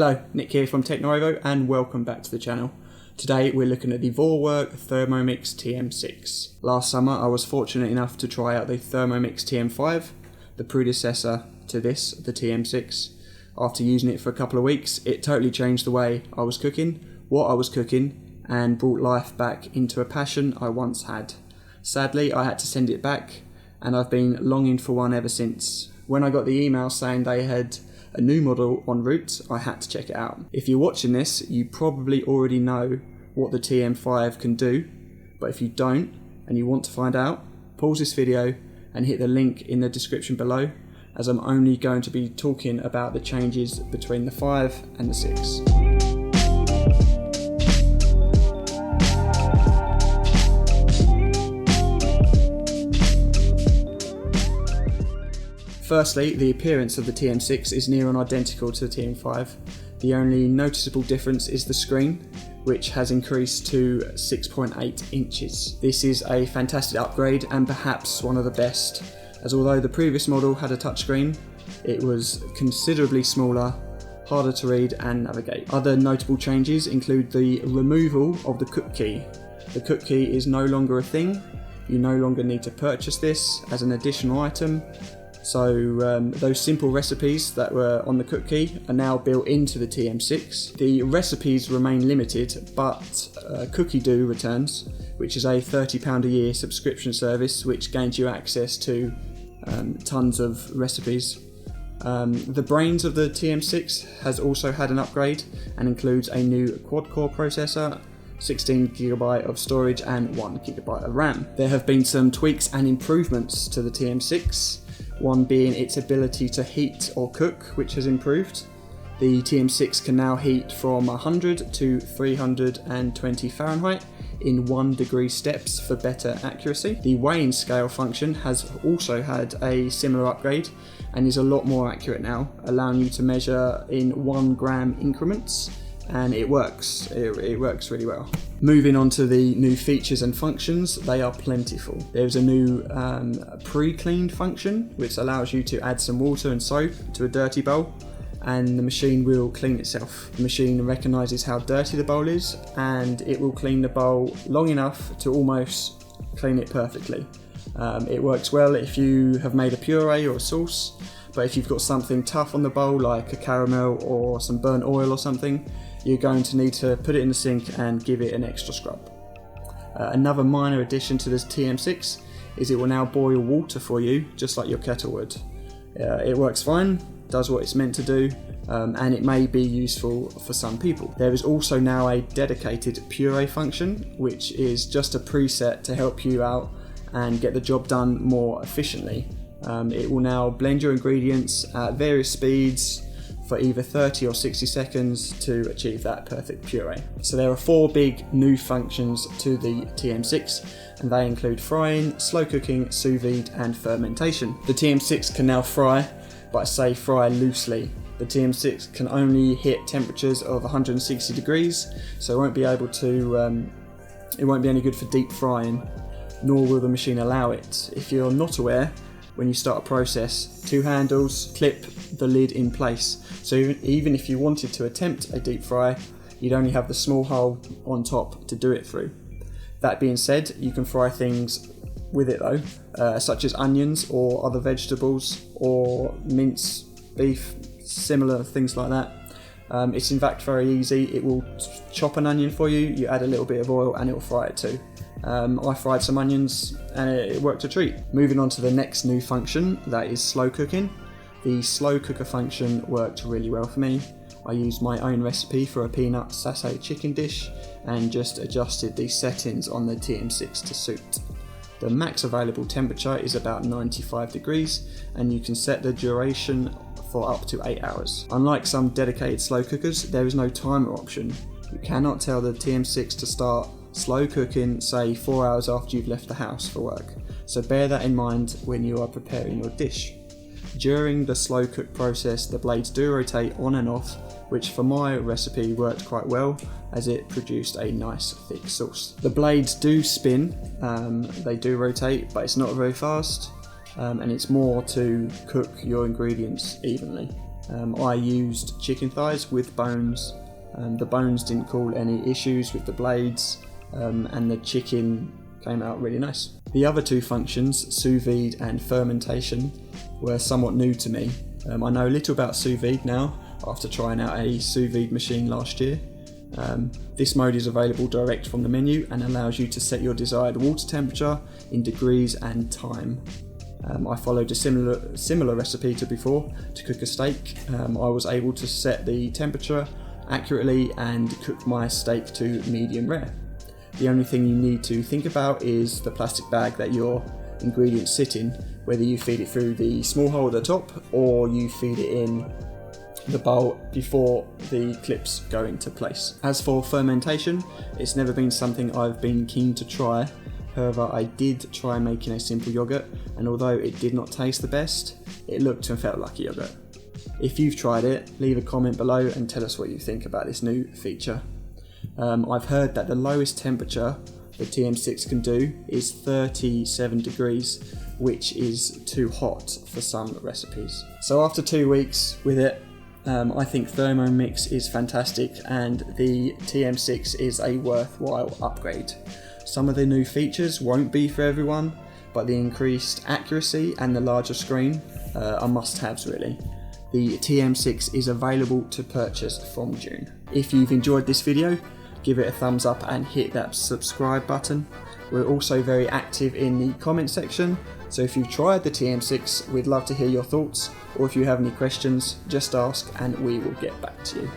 Hello, Nick here from TechNuovo and welcome back to the channel. Today we're looking at the Vorwerk Thermomix TM6. Last summer I was fortunate enough to try out the Thermomix TM5, the predecessor to this, the TM6. After using it for a couple of weeks, it totally changed the way I was cooking, what I was cooking, and brought life back into a passion I once had. Sadly, I had to send it back, and I've been longing for one ever since. When I got the email saying they had a new model en route, I had to check it out. If you're watching this, you probably already know what the TM5 can do, but if you don't and you want to find out, pause this video and hit the link in the description below, as I'm only going to be talking about the changes between the 5 and the 6. Firstly, the appearance of the TM6 is near on identical to the TM5. The only noticeable difference is the screen, which has increased to 6.8 inches. This is a fantastic upgrade and perhaps one of the best, as although the previous model had a touchscreen, it was considerably smaller, harder to read and navigate. Other notable changes include the removal of the cook key. The cook key is no longer a thing. You no longer need to purchase this as an additional item. So those simple recipes that were on the cook key are now built into the TM6. The recipes remain limited, but Cookie Do returns, which is a £30 a year subscription service which gains you access to tons of recipes. The brains of the TM6 has also had an upgrade and includes a new quad-core processor, 16GB of storage and 1GB of RAM. There have been some tweaks and improvements to the TM6. One being its ability to heat or cook, which has improved. The TM6 can now heat from 100 to 320 Fahrenheit in 1 degree steps for better accuracy. The weighing scale function has also had a similar upgrade and is a lot more accurate now, allowing you to measure in 1 gram increments, and it works. It works really well. Moving on to the new features and functions, they are plentiful. There's a new pre-cleaned function which allows you to add some water and soap to a dirty bowl and the machine will clean itself. The machine recognises how dirty the bowl is and it will clean the bowl long enough to almost clean it perfectly. It works well if you have made a puree or a sauce, but if you've got something tough on the bowl like a caramel or some burnt oil or something, you're going to need to put it in the sink and give it an extra scrub. Another minor addition to this TM6 is it will now boil water for you, just like your kettle would. It works fine, does what it's meant to do, and it may be useful for some people. There is also now a dedicated puree function, which is just a preset to help you out and get the job done more efficiently. It will now blend your ingredients at various speeds for either 30 or 60 seconds to achieve that perfect puree. So there are 4 big new functions to the TM6, and they include frying, slow cooking, sous vide and fermentation. The TM6 can now fry, but I say fry loosely. The TM6 can only hit temperatures of 160 degrees, so it won't be any good for deep frying, nor will the machine allow it. If you're not aware, when you start a process, 2 handles clip the lid in place. So even if you wanted to attempt a deep fry, you'd only have the small hole on top to do it through. That being said, you can fry things with it though, such as onions or other vegetables or mince beef, similar things like that. It's in fact very easy. It will chop an onion for you, you add a little bit of oil and it will fry it too. I fried some onions and it worked a treat. Moving on to the next new function, that is slow cooking. The slow cooker function worked really well for me. I used my own recipe for a peanut satay chicken dish and just adjusted the settings on the TM6 to suit. The max available temperature is about 95 degrees and you can set the duration for up to 8 hours. Unlike some dedicated slow cookers, there is no timer option. You cannot tell the TM6 to start slow cooking, say 4 hours after you've left the house for work, so bear that in mind when you are preparing your dish. During the slow cook process, the blades do rotate on and off, which for my recipe worked quite well as it produced a nice thick sauce. The blades do spin, they do rotate, but it's not very fast, and it's more to cook your ingredients evenly. I used chicken thighs with bones. The bones didn't cause any issues with the blades, and the chicken came out really nice. The other two functions, sous vide and fermentation, were somewhat new to me. I know little about sous vide now after trying out a sous vide machine last year. This mode is available direct from the menu and allows you to set your desired water temperature in degrees and time. I followed a similar recipe to before to cook a steak. I was able to set the temperature accurately and cook my steak to medium rare. The only thing you need to think about is the plastic bag that your ingredients sit in, whether you feed it through the small hole at the top or you feed it in the bowl before the clips go into place. As for fermentation, it's never been something I've been keen to try. However, I did try making a simple yogurt, and although it did not taste the best, it looked and felt like a yogurt. If you've tried it, leave a comment below and tell us what you think about this new feature. I've heard that the lowest temperature the TM6 can do is 37 degrees, which is too hot for some recipes. So after 2 weeks with it, I think Thermomix is fantastic and the TM6 is a worthwhile upgrade. Some of the new features won't be for everyone, but the increased accuracy and the larger screen are must-haves really. The TM6 is available to purchase from June. If you've enjoyed this video, give it a thumbs up and hit that subscribe button. We're also very active in the comment section, so if you've tried the TM6, we'd love to hear your thoughts, or if you have any questions, just ask and we will get back to you.